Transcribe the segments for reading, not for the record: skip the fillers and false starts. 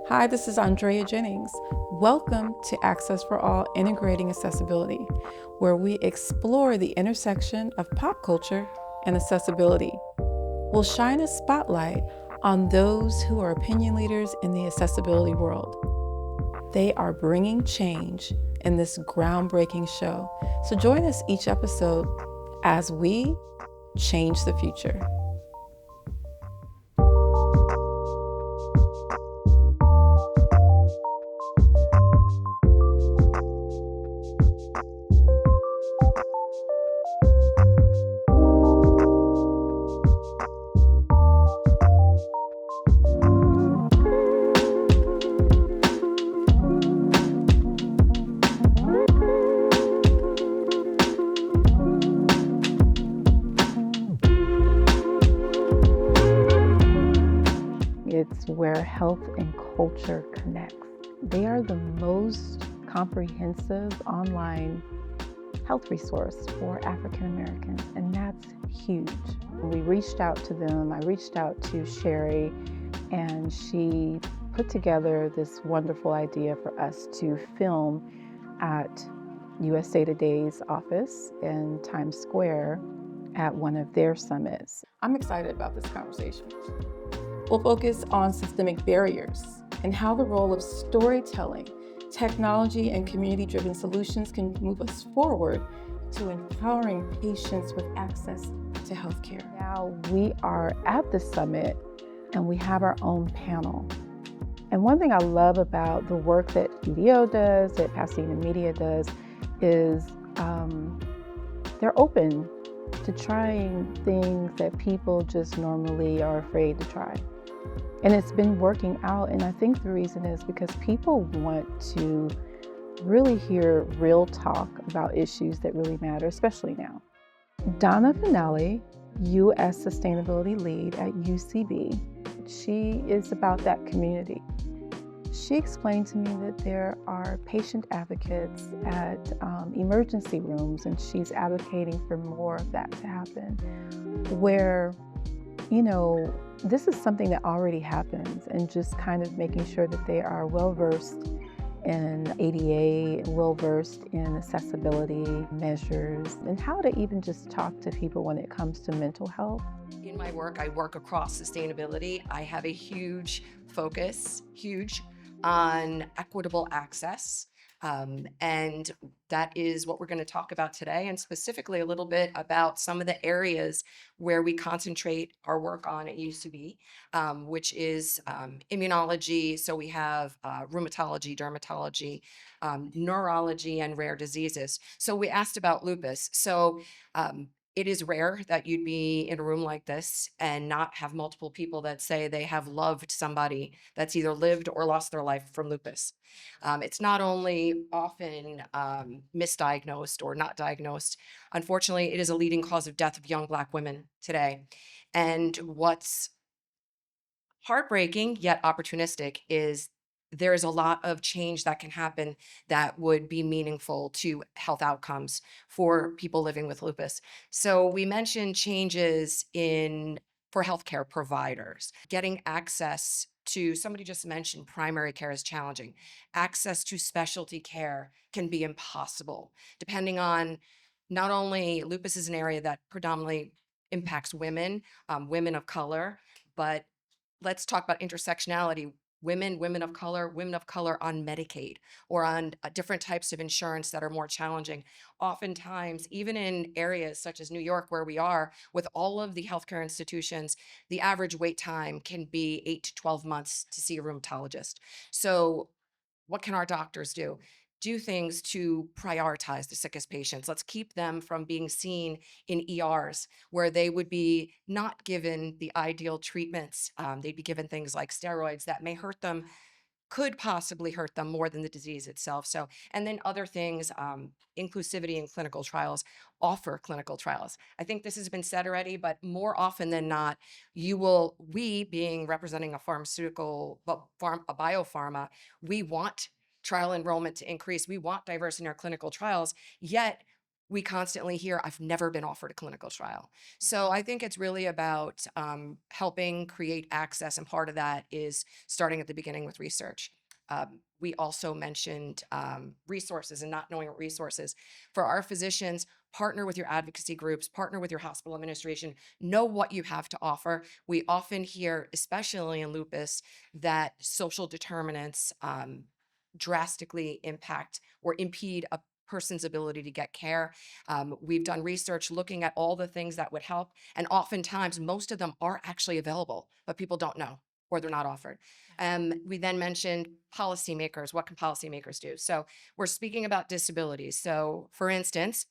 Hi, this is Andrea Jennings. Welcome to Access for All Integrating Accessibility, where we explore the intersection of pop culture and accessibility. We'll shine a spotlight on those who are opinion leaders in the accessibility world. They are bringing change in this groundbreaking show. So join us each episode as we change the future. It's where health and culture connects. They are the most comprehensive online health resource for African Americans, and that's huge. We reached out to them. I reached out to Sherry, and she put together this wonderful idea for us to film at USA Today's office in Times Square at one of their summits. I'm excited about this conversation. We'll focus on systemic barriers and how the role of storytelling, technology, and community-driven solutions can move us forward to empowering patients with access to healthcare. Now we are at the summit and we have our own panel. And one thing I love about the work that BDO does, that Pasadena Media does, is they're open to trying things that people just normally are afraid to try. And it's been working out, and I think the reason is because people want to really hear real talk about issues that really matter, especially now. Donna Finale, U.S. Sustainability Lead at UCB, she is about that community. She explained to me that there are patient advocates at emergency rooms, and she's advocating for more of that to happen, where, this is something that already happens, and just kind of making sure that they are well-versed in ADA, well-versed in accessibility measures, and how to even just talk to people when it comes to mental health. In my work, I work across sustainability. I have a huge focus, on equitable access. And that is what we're going to talk about today, and specifically a little bit about some of the areas where we concentrate our work on at UCB, which is immunology. So we have rheumatology, dermatology, neurology, and rare diseases. So we asked about lupus. So it is rare that you'd be in a room like this and not have multiple people that say they have loved somebody that's either lived or lost their life from lupus. It's not only often misdiagnosed or not diagnosed. Unfortunately, it is a leading cause of death of young Black women today. And what's heartbreaking yet opportunistic is there is a lot of change that can happen that would be meaningful to health outcomes for people living with lupus. So we mentioned changes for healthcare providers. Getting access to, somebody just mentioned primary care is challenging. Access to specialty care can be impossible, depending on, not only lupus is an area that predominantly impacts women, women of color, but let's talk about intersectionality. Women of color on Medicaid or on different types of insurance that are more challenging. Oftentimes, even in areas such as New York, where we are, with all of the healthcare institutions, the average wait time can be 8 to 12 months to see a rheumatologist. So what can our doctors do? Do things to prioritize the sickest patients. Let's keep them from being seen in ERs where they would be not given the ideal treatments. They'd be given things like steroids that may hurt them, could possibly hurt them more than the disease itself. So, and then other things, inclusivity in clinical trials, offer clinical trials. I think this has been said already, but more often than not, we being representing a pharmaceutical, a biopharma, we want trial enrollment to increase. We want diversity in our clinical trials, yet we constantly hear, I've never been offered a clinical trial. So I think it's really about helping create access. And part of that is starting at the beginning with research. We also mentioned resources and not knowing what resources. For our physicians, partner with your advocacy groups, partner with your hospital administration, know what you have to offer. We often hear, especially in lupus, that social determinants drastically impact or impede a person's ability to get care. We've done research looking at all the things that would help, and oftentimes most of them are actually available, but people don't know or they're not offered. We then mentioned policymakers. What can policymakers do? So we're speaking about disabilities. So for instance,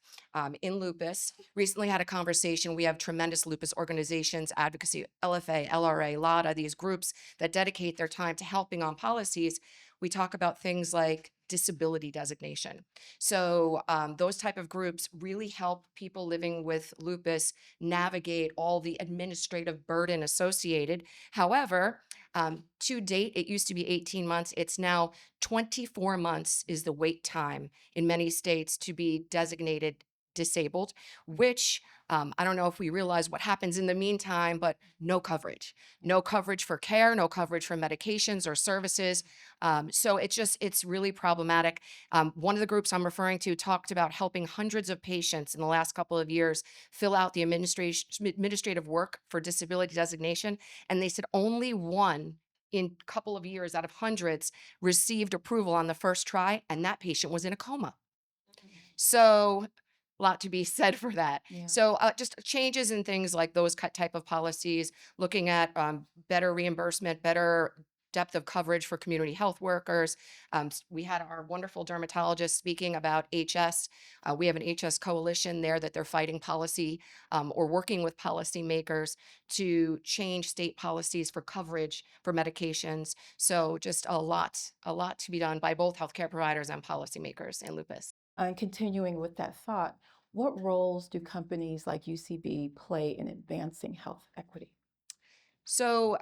in lupus, recently had a conversation. We have tremendous lupus organizations, advocacy, LFA, LRA, LADA, these groups that dedicate their time to helping on policies. We talk about things like disability designation. So those type of groups really help people living with lupus navigate all the administrative burden associated. However, to date, it used to be 18 months. It's now 24 months is the wait time in many states to be designated disabled, which I don't know if we realize what happens in the meantime, but no coverage. No coverage for care, no coverage for medications or services. So it's really problematic. One of the groups I'm referring to talked about helping hundreds of patients in the last couple of years fill out the administrative work for disability designation. And they said only one in a couple of years out of hundreds received approval on the first try, and that patient was in a coma. So a lot to be said for that. Yeah. So just changes in things like those type of policies, looking at better reimbursement, better depth of coverage for community health workers. We had our wonderful dermatologist speaking about HS. We have an HS coalition there that they're fighting policy or working with policymakers to change state policies for coverage for medications. So just a lot to be done by both healthcare providers and policymakers in lupus. And continuing with that thought, what roles do companies like UCB play in advancing health equity? So,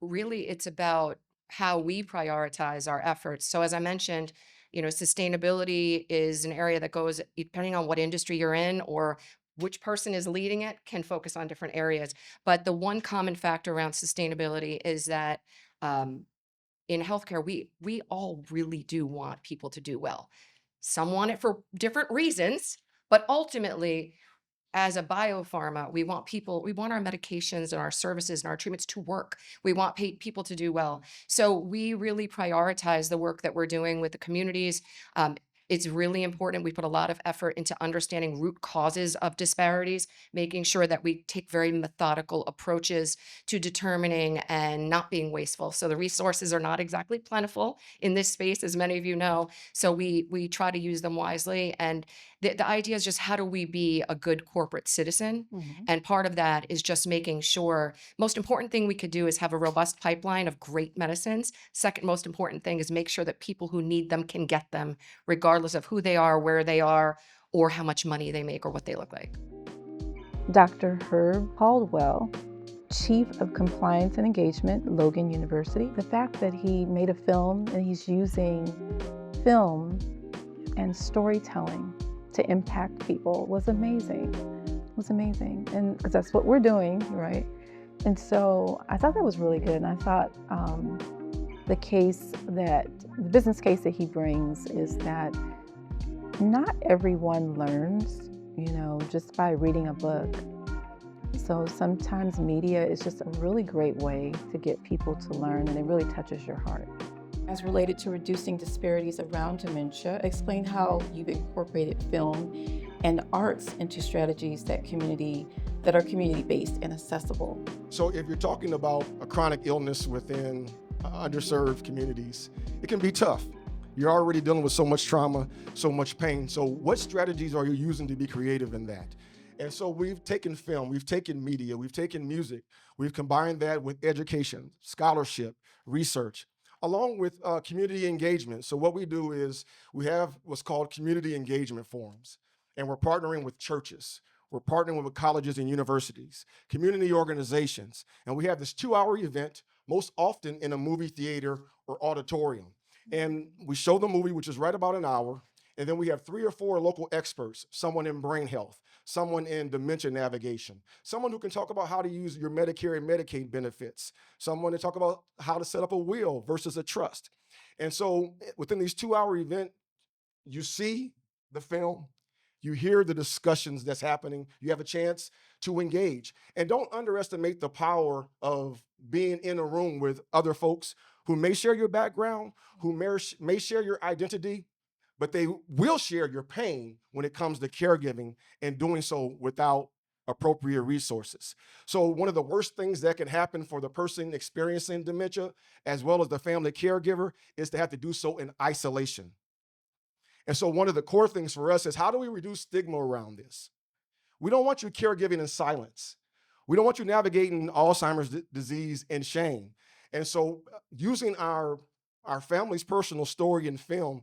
really, it's about how we prioritize our efforts. So, as I mentioned, sustainability is an area that goes, depending on what industry you're in or which person is leading it, can focus on different areas. But the one common factor around sustainability is that in healthcare, we all really do want people to do well. Some want it for different reasons, but ultimately, as a biopharma, we want our medications and our services and our treatments to work. We want people to do well. So we really prioritize the work that we're doing with the communities. It's really important. We put a lot of effort into understanding root causes of disparities, making sure that we take very methodical approaches to determining and not being wasteful. So the resources are not exactly plentiful in this space, as many of you know. So we try to use them wisely. And the idea is just how do we be a good corporate citizen? Mhm. And part of that is just making sure, most important thing we could do is have a robust pipeline of great medicines. Second most important thing is make sure that people who need them can get them, regardless of who they are, where they are, or how much money they make or what they look like. Dr. Herb Caldwell, Chief of Compliance and Engagement, Logan University. The fact that he made a film and he's using film and storytelling to impact people was amazing. It was amazing. And that's what we're doing, right? And so I thought that was really good. And I thought the business case that he brings is that not everyone learns, just by reading a book. So sometimes media is just a really great way to get people to learn, and it really touches your heart. As related to reducing disparities around dementia, explain how you've incorporated film and arts into strategies that are community-based and accessible. So if you're talking about a chronic illness within underserved communities, it can be tough. You're already dealing with so much trauma, so much pain. So what strategies are you using to be creative in that? And so we've taken film, we've taken media, we've taken music, we've combined that with education, scholarship, research, along with community engagement. So what we do is we have what's called community engagement forums, and we're partnering with churches. We're partnering with colleges and universities, community organizations, and we have this 2-hour event, most often in a movie theater or auditorium. And we show the movie, which is right about an hour, And then we have 3 or 4 local experts, someone in brain health, someone in dementia navigation, someone who can talk about how to use your Medicare and Medicaid benefits, someone to talk about how to set up a will versus a trust. And so within these 2-hour event, you see the film, you hear the discussions that's happening, you have a chance to engage. And don't underestimate the power of being in a room with other folks who may share your background, who may share your identity, but they will share your pain when it comes to caregiving and doing so without appropriate resources. So one of the worst things that can happen for the person experiencing dementia, as well as the family caregiver, is to have to do so in isolation. And so one of the core things for us is, how do we reduce stigma around this? We don't want you caregiving in silence. We don't want you navigating Alzheimer's disease in shame. And so using our family's personal story and film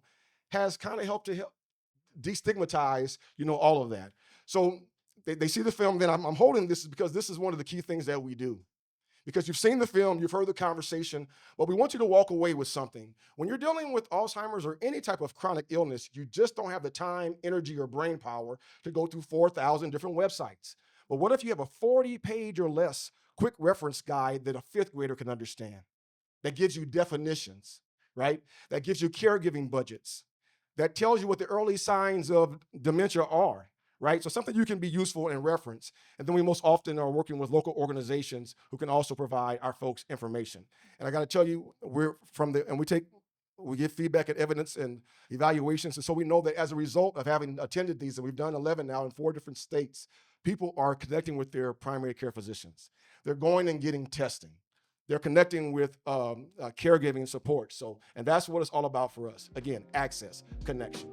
has kind of helped to help destigmatize, all of that. So they see the film, then I'm holding this because this is one of the key things that we do. Because you've seen the film, you've heard the conversation, but we want you to walk away with something. When you're dealing with Alzheimer's or any type of chronic illness, you just don't have the time, energy, or brain power to go through 4,000 different websites. But what if you have a 40-page or less quick reference guide that a fifth grader can understand? That gives you definitions, right? That gives you caregiving budgets. That tells you what the early signs of dementia are, right? So something you can be useful and reference. And then we most often are working with local organizations who can also provide our folks information. And I got to tell you, we give feedback and evidence and evaluations. And so we know that as a result of having attended these, and we've done 11 now in 4 different states, people are connecting with their primary care physicians. They're going and getting testing. They're connecting with caregiving support. And that's what it's all about for us. Again, access, connection.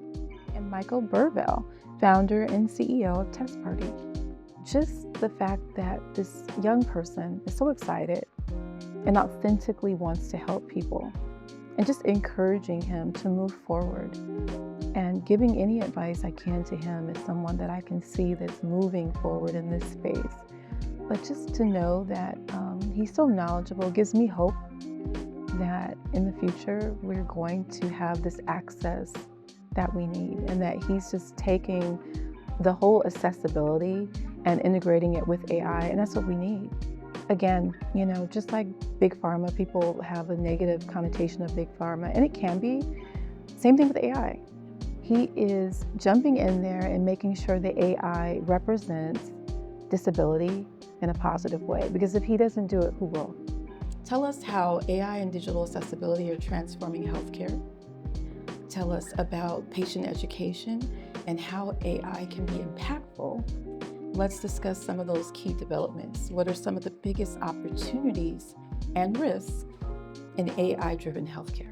And Michael Bervell, founder and CEO of TestParty. Just the fact that this young person is so excited and authentically wants to help people, and just encouraging him to move forward and giving any advice I can to him as someone that I can see that's moving forward in this space. But just to know that he's so knowledgeable gives me hope that in the future we're going to have this access that we need, and that he's just taking the whole accessibility and integrating it with AI, and that's what we need. Again, just like big pharma, people have a negative connotation of big pharma, and it can be. Same thing with AI. He is jumping in there and making sure the AI represents disability in a positive way, because if he doesn't do it, who will? Tell us how AI and digital accessibility are transforming healthcare. Tell us about patient education and how AI can be impactful. Let's discuss some of those key developments. What are some of the biggest opportunities and risks in AI-driven healthcare?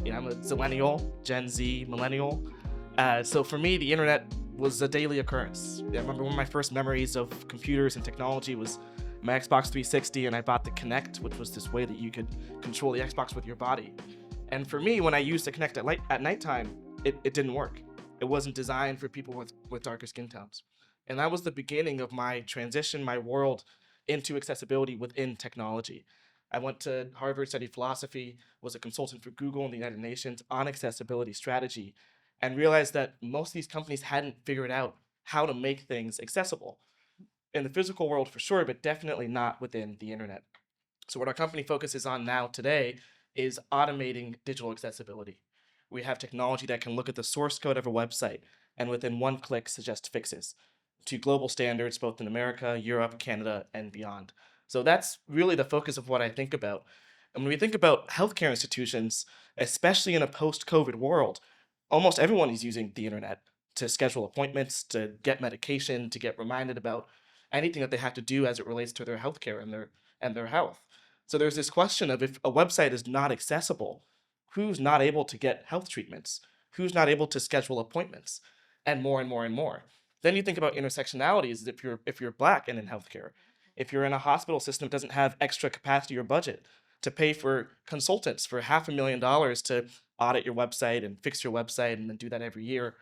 I'm a Zillennial, Gen Z, Millennial. So for me, the internet was a daily occurrence. I remember one of my first memories of computers and technology was my Xbox 360, and I bought the Kinect, which was this way that you could control the Xbox with your body. And for me, when I used to Kinect at nighttime, it didn't work. It wasn't designed for people with darker skin tones. And that was the beginning of my transition, my world into accessibility within technology. I went to Harvard, studied philosophy, was a consultant for Google and the United Nations on accessibility strategy, and realized that most of these companies hadn't figured out how to make things accessible. In the physical world for sure, but definitely not within the internet. So what our company focuses on now today is automating digital accessibility. We have technology that can look at the source code of a website and within one click suggest fixes to global standards, both in America, Europe, Canada, and beyond. So that's really the focus of what I think about. And when we think about healthcare institutions, especially in a post-COVID world, almost everyone is using the internet to schedule appointments, to get medication, to get reminded about anything that they have to do as it relates to their healthcare and their health. So there's this question of, if a website is not accessible, who's not able to get health treatments? Who's not able to schedule appointments? And more and more and more. Then you think about intersectionalities. If you're Black and in healthcare, if you're in a hospital system that doesn't have extra capacity or budget to pay for consultants for $500,000 to audit your website and fix your website and then do that every year,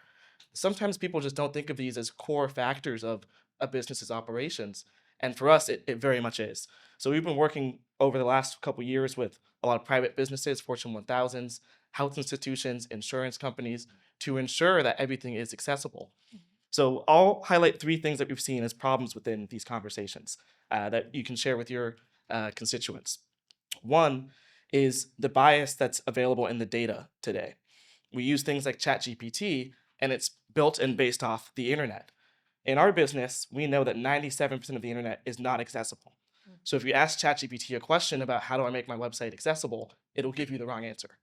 sometimes people just don't think of these as core factors of a business's operations. And for us, it very much is. So we've been working over the last couple of years with a lot of private businesses, Fortune 1000s, health institutions, insurance companies, to ensure that everything is accessible. So I'll highlight 3 things that we've seen as problems within these conversations that you can share with your constituents. One is the bias that's available in the data today. We use things like ChatGPT, and it's built and based off the internet. In our business, we know that 97% of the internet is not accessible. So if you ask ChatGPT a question about how do I make my website accessible, it'll give you the wrong answer.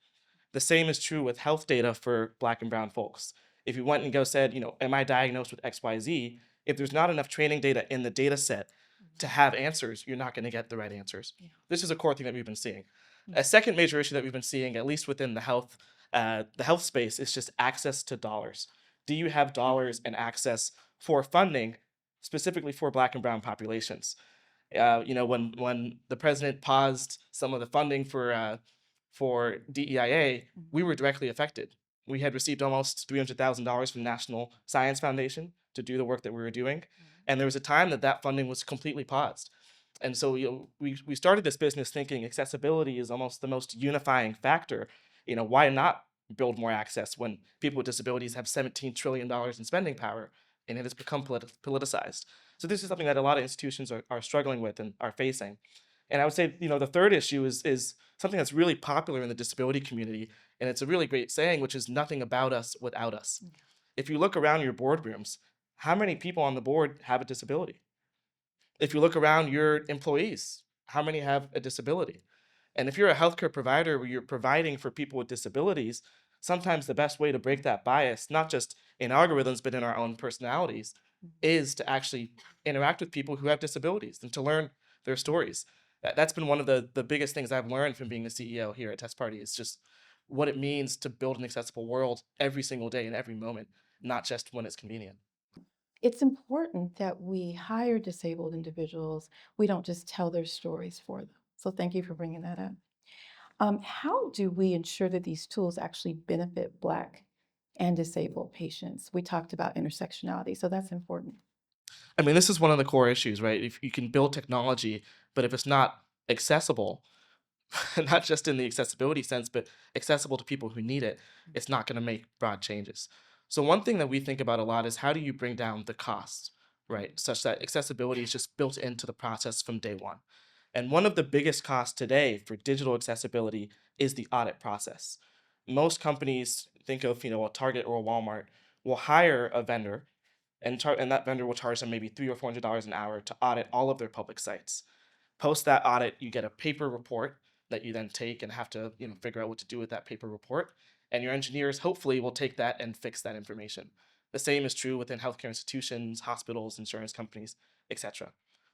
The same is true with health data for Black and brown folks. If you went and said, am I diagnosed with XYZ? If there's not enough training data in the data set to have answers, you're not going to get the right answers. Yeah. This is a core thing that we've been seeing. A second major issue that we've been seeing, at least within the health space, is just access to dollars. Do you have dollars and access for funding, specifically for Black and brown populations? When the president paused some of the funding for DEIA, we were directly affected. We had received almost $300,000 from the National Science Foundation to do the work that we were doing. And there was a time that funding was completely paused. And so we started this business thinking accessibility is almost the most unifying factor. Why not build more access when people with disabilities have $17 trillion in spending power, and it has become politicized. So this is something that a lot of institutions are struggling with and are facing. And I would say, the third issue is something that's really popular in the disability community, and it's a really great saying, which is nothing about us without us. Okay. If you look around your boardrooms, how many people on the board have a disability? If you look around your employees, how many have a disability? And if you're a healthcare provider where you're providing for people with disabilities, sometimes the best way to break that bias, not just in algorithms, but in our own personalities, is to actually interact with people who have disabilities and to learn their stories. That's been one of the biggest things I've learned from being the CEO here at TestParty, is just what it means to build an accessible world every single day and every moment, not just when it's convenient. It's important that we hire disabled individuals. We don't just tell their stories for them. So thank you for bringing that up. How do we ensure that these tools actually benefit Black and disabled patients? We talked about intersectionality, so that's important. I mean, this is one of the core issues, right? If you can build technology, but if it's not accessible, not just in the accessibility sense, but accessible to people who need it, it's not going to make broad changes. So one thing that we think about a lot is how do you bring down the costs, right? Such that accessibility is just built into the process from day one. And one of the biggest costs today for digital accessibility is the audit process. Most companies, think of a Target or a Walmart, will hire a vendor, and that vendor will charge them maybe $300 or $400 an hour to audit all of their public sites. Post that audit, you get a paper report that you then take and have to figure out what to do with that paper report. And your engineers hopefully will take that and fix that information. The same is true within healthcare institutions, hospitals, insurance companies, etc.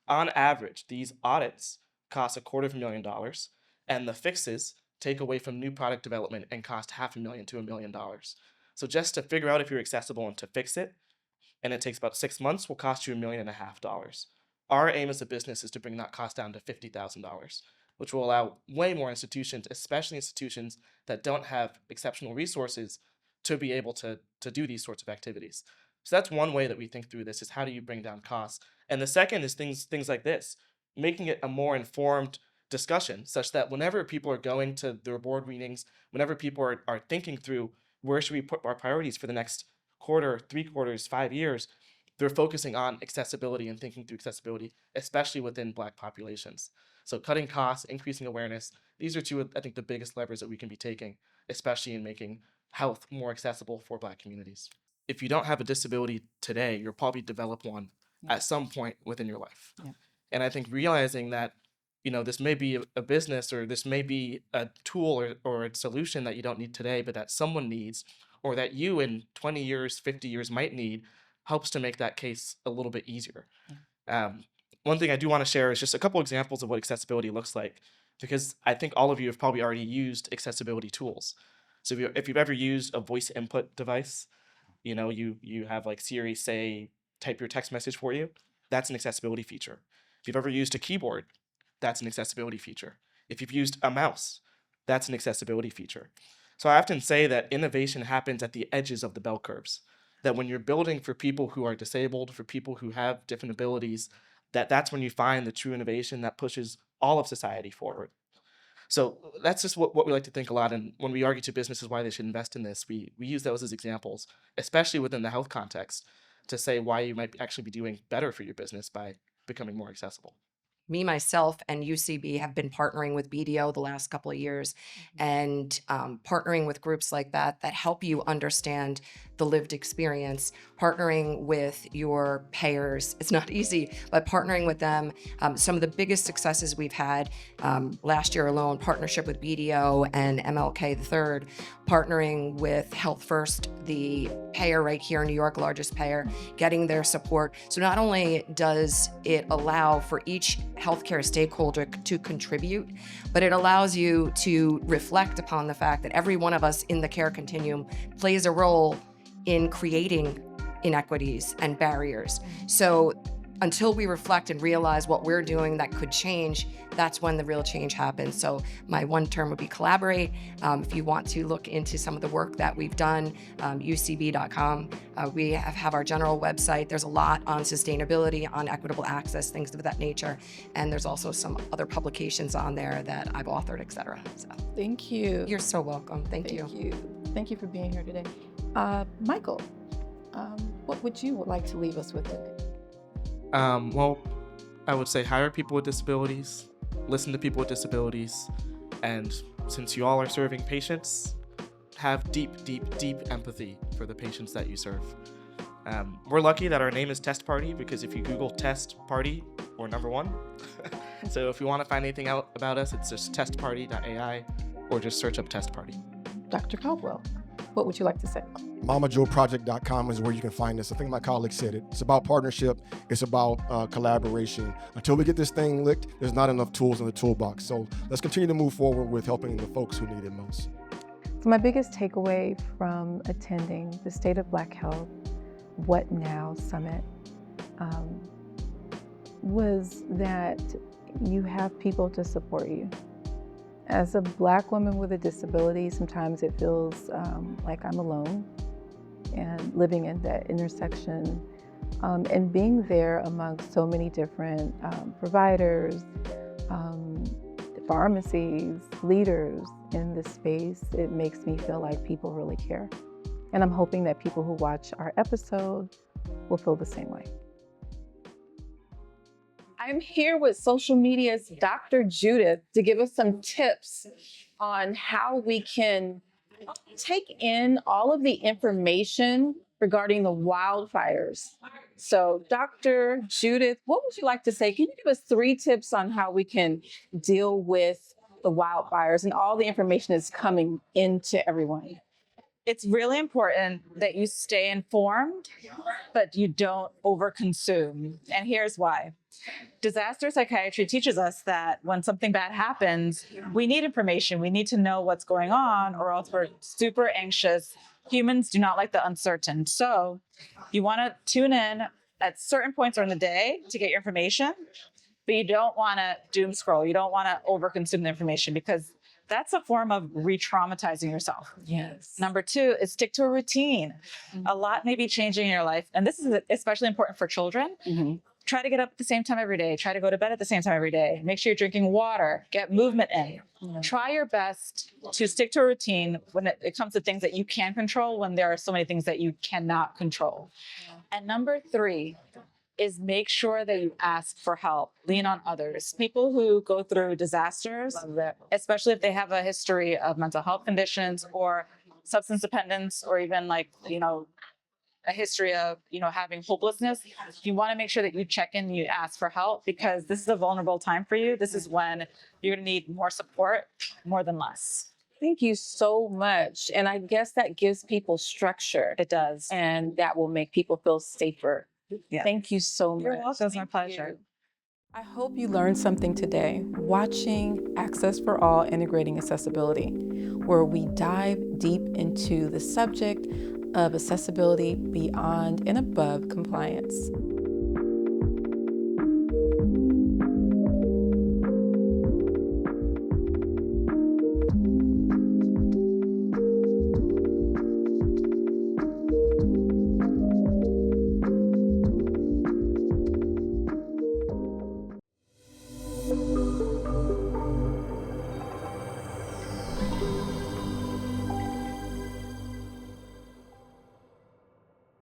On average, these audits cost $250,000, and the fixes take away from new product development and cost $500,000 to $1 million. So just to figure out if you're accessible and to fix it, and it takes about 6 months, will cost you $1.5 million. Our aim as a business is to bring that cost down to $50,000, which will allow way more institutions, especially institutions that don't have exceptional resources, to be able to do these sorts of activities. So that's one way that we think through this, is how do you bring down costs? And the second is things like this, making it a more informed discussion, such that whenever people are going to their board meetings, whenever people are thinking through where should we put our priorities for the next quarter, 3 quarters, 5 years, they're focusing on accessibility and thinking through accessibility, especially within Black populations. So cutting costs, increasing awareness, these are two of, I think, the biggest levers that we can be taking, especially in making health more accessible for Black communities. If you don't have a disability today, you'll probably develop one at some point within your life. Yeah. And I think realizing that, this may be a business, or this may be a tool or a solution that you don't need today, but that someone needs, or that you in 20 years, 50 years might need, helps to make that case a little bit easier. Yeah. One thing I do want to share is just a couple examples of what accessibility looks like, because I think all of you have probably already used accessibility tools. So if you've ever used a voice input device, you have like Siri say, type your text message for you, that's an accessibility feature. If you've ever used a keyboard, that's an accessibility feature. If you've used a mouse, that's an accessibility feature. So I often say that innovation happens at the edges of the bell curves, that when you're building for people who are disabled, for people who have different abilities, that's when you find the true innovation that pushes all of society forward. So that's just what we like to think a lot. And when we argue to businesses why they should invest in this, we use those as examples, especially within the health context, to say why you might actually be doing better for your business by becoming more accessible. Me, myself, and UCB have been partnering with BDO the last couple of years, and partnering with groups like that help you understand the lived experience, partnering with your payers. It's not easy, but partnering with them. Some of the biggest successes we've had last year alone, partnership with BDO and MLK III, partnering with Health First, the payer right here in New York, largest payer, getting their support. So not only does it allow for each healthcare stakeholder to contribute, but it allows you to reflect upon the fact that every one of us in the care continuum plays a role in creating inequities and barriers. So until we reflect and realize what we're doing that could change, that's when the real change happens. So my one term would be collaborate. If you want to look into some of the work that we've done, ucb.com. We have our general website. There's a lot on sustainability, on equitable access, things of that nature. And there's also some other publications on there that I've authored, et cetera. So Thank you. you're so welcome. Thank you. Thank you for being here today. Michael, what would you like to leave us with today? Well, I would say hire people with disabilities, listen to people with disabilities, and since you all are serving patients, have deep empathy for the patients that you serve. We're lucky that our name is TestParty, because if you Google TestParty, we're number one. So if you want to find anything out about us, it's just testparty.ai or just search up TestParty. Dr. Caldwell, what would you like to say? MamaJoeProject.com is where you can find us. I think my colleague said it. It's about partnership. It's about collaboration. Until we get this thing licked, there's not enough tools in the toolbox. So let's continue to move forward with helping the folks who need it most. So my biggest takeaway from attending the State of Black Health What Now Summit was that you have people to support you. As a Black woman with a disability, sometimes it feels like I'm alone and living in that intersection and being there amongst so many different providers, pharmacies, leaders in this space, it makes me feel like people really care. And I'm hoping that people who watch our episode will feel the same way. I'm here with social media's Dr. Judith to give us some tips on how we can take in all of the information regarding the wildfires. So, Dr. Judith, what would you like to say? Can you give us 3 tips on how we can deal with the wildfires and all the information that's coming into everyone? It's really important that you stay informed, but you don't overconsume. And here's why. Disaster psychiatry teaches us that when something bad happens, we need information. We need to know what's going on, or else we're super anxious. Humans do not like the uncertain. So you want to tune in at certain points during the day to get your information, but you don't want to doom scroll. You don't want to overconsume the information, because that's a form of re-traumatizing yourself. Yes. Number 2 is stick to a routine. A lot may be changing in your life, and this is especially important for children. Try to get up at the same time every day. Try to go to bed at the same time every day. Make sure you're drinking water. Get movement in. Try your best to stick to a routine when it comes to things that you can control, when there are so many things that you cannot control. And number 3 is make sure that you ask for help. Lean on others. People who go through disasters, especially if they have a history of mental health conditions or substance dependence, or even a history of, having hopelessness, you want to make sure that you check in and you ask for help, because this is a vulnerable time for you. This is when you're going to need more support more than less. Thank you so much. And I guess that gives people structure. It does. And that will make people feel safer. Yeah. Thank you so much. You're welcome. It's my pleasure. I hope you learned something today watching Access for All Integrating Accessibility, where we dive deep into the subject of accessibility beyond and above compliance.